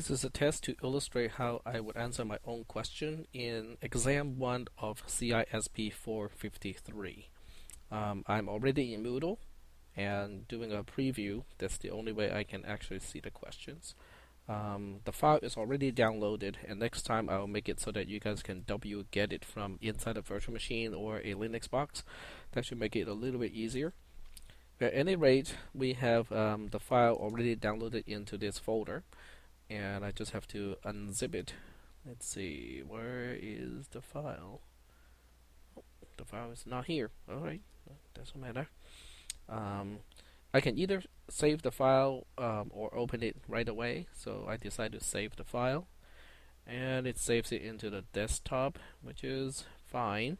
This is a test to illustrate how I would answer my own question in exam 1 of CISP453. I'm already in Moodle and doing a preview. That's the only way I can actually see the questions. The file is already downloaded, and next time I'll make it so that you guys can get it from inside a virtual machine or a Linux box. That should make it a little bit easier. At any rate, we have the file already downloaded into this folder, and I just have to unzip it. Let's see, where is the file? Oh, the file is not here. Alright, doesn't matter. I can either save the file or open it right away, so I decide to save the file, and it saves it into the desktop, which is fine.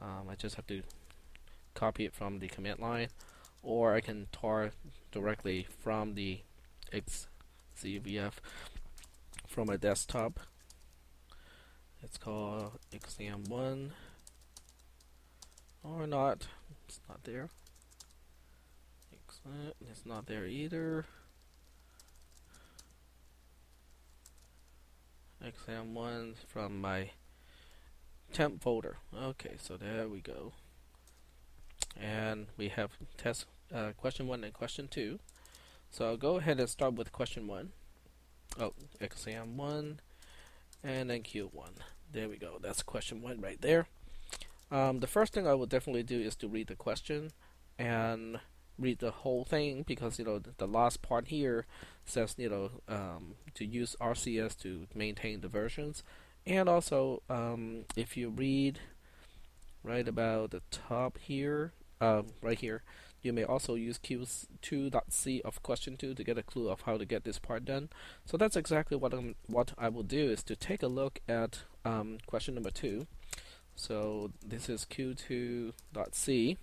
I just have to copy it from the command line, or I can tar directly from the XCVF from my desktop. It's called exam1 or not. It's not there. It's not there either. Exam1 from my temp folder. Okay, so there we go. And we have test question 1 and question 2. So I'll go ahead and start with question 1. Oh, exam 1 and then Q1. There we go. That's question 1 right there. The first thing I will definitely do is to read the question and read the whole thing, because the last part here says to use RCS to maintain the versions. And also if you read right about the top here, right here, you may also use Q2.C of question 2 to get a clue of how to get this part done. So that's exactly what I will do, is to take a look at question number 2. So this is Q2.C,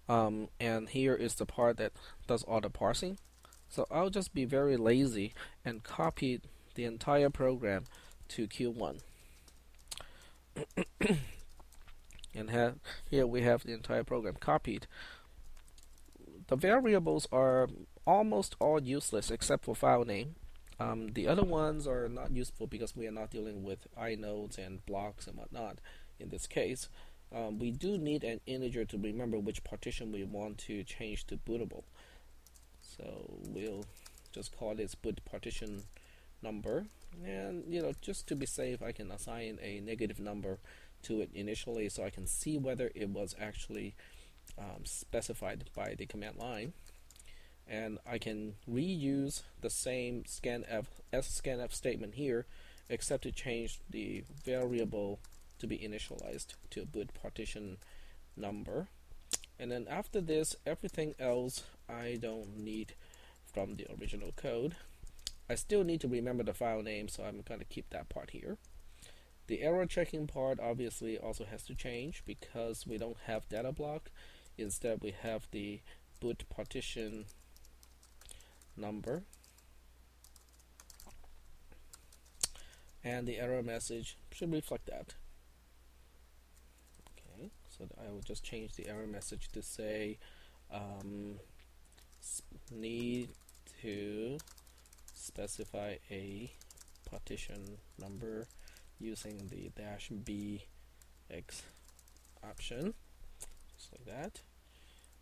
and here is the part that does all the parsing. So I'll just be very lazy and copy the entire program to Q1. And here we have the entire program copied. The variables are almost all useless except for file name. The other ones are not useful because we are not dealing with inodes and blocks and whatnot in this case. We do need an integer to remember which partition we want to change to bootable. So we'll just call this boot partition number, and just to be safe, I can assign a negative number to it initially, so I can see whether it was actually specified by the command line. And I can reuse the same scanf statement here, except to change the variable to be initialized to a boot partition number. And then after this, everything else I don't need from the original code. I still need to remember the file name, so I'm going to keep that part here. The error checking part obviously also has to change because we don't have data block. Instead, we have the boot partition number, and the error message should reflect that. Okay, so I will just change the error message to say need to specify a partition number using the -bx option, just like that.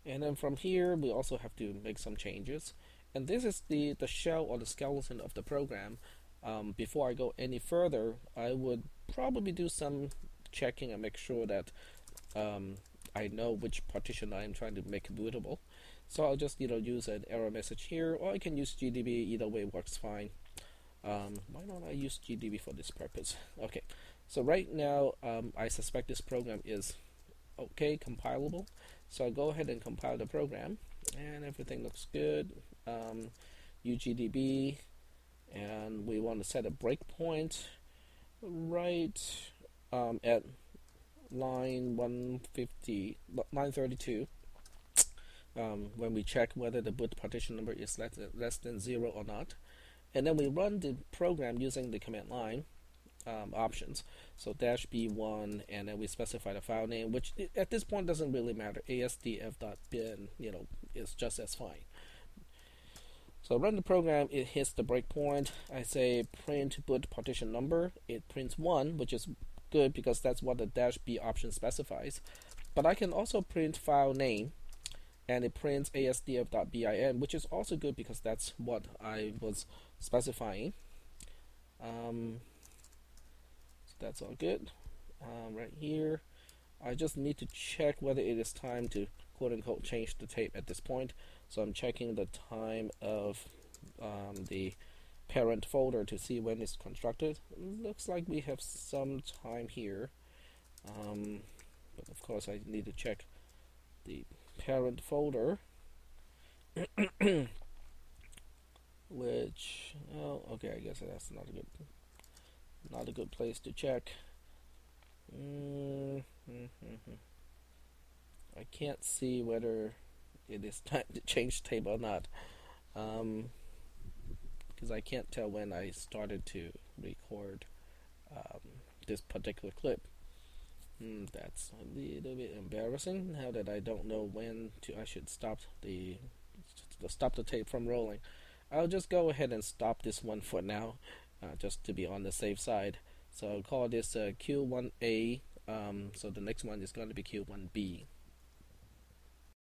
And then from here we also have to make some changes, and this is the shell or the skeleton of the program. Before I go any further, I would probably do some checking and make sure that I know which partition I'm trying to make bootable. So I'll just use an error message here, or I can use GDB. Either way works fine. Why don't I use GDB for this purpose? Okay, so right now I suspect this program is okay, compilable. So I'll go ahead and compile the program, and everything looks good. UGDB, and we want to set a breakpoint right at line 32. When we check whether the boot partition number is less than 0 or not. And then we run the program using the command line options. So -b1, and then we specify the file name, which at this point doesn't really matter. asdf.bin, is just as fine. So run the program, it hits the breakpoint. I say print boot partition number. It prints 1, which is good because that's what the -b option specifies. But I can also print file name, and it prints asdf.bin, which is also good because that's what I was specifying. So that's all good. Right here, I just need to check whether it is time to quote-unquote change the tape at this point. So I'm checking the time of the parent folder to see when it's constructed. Looks like we have some time here, but of course I need to check the parent folder, which, oh, okay, I guess that's not a good place to check. I can't see whether it is time to change tape or not, because I can't tell when I started to record this particular clip. That's a little bit embarrassing now that I don't know when I should stop the tape from rolling. I'll just go ahead and stop this one for now, just to be on the safe side. So I'll call this Q1A. So the next one is going to be Q1B.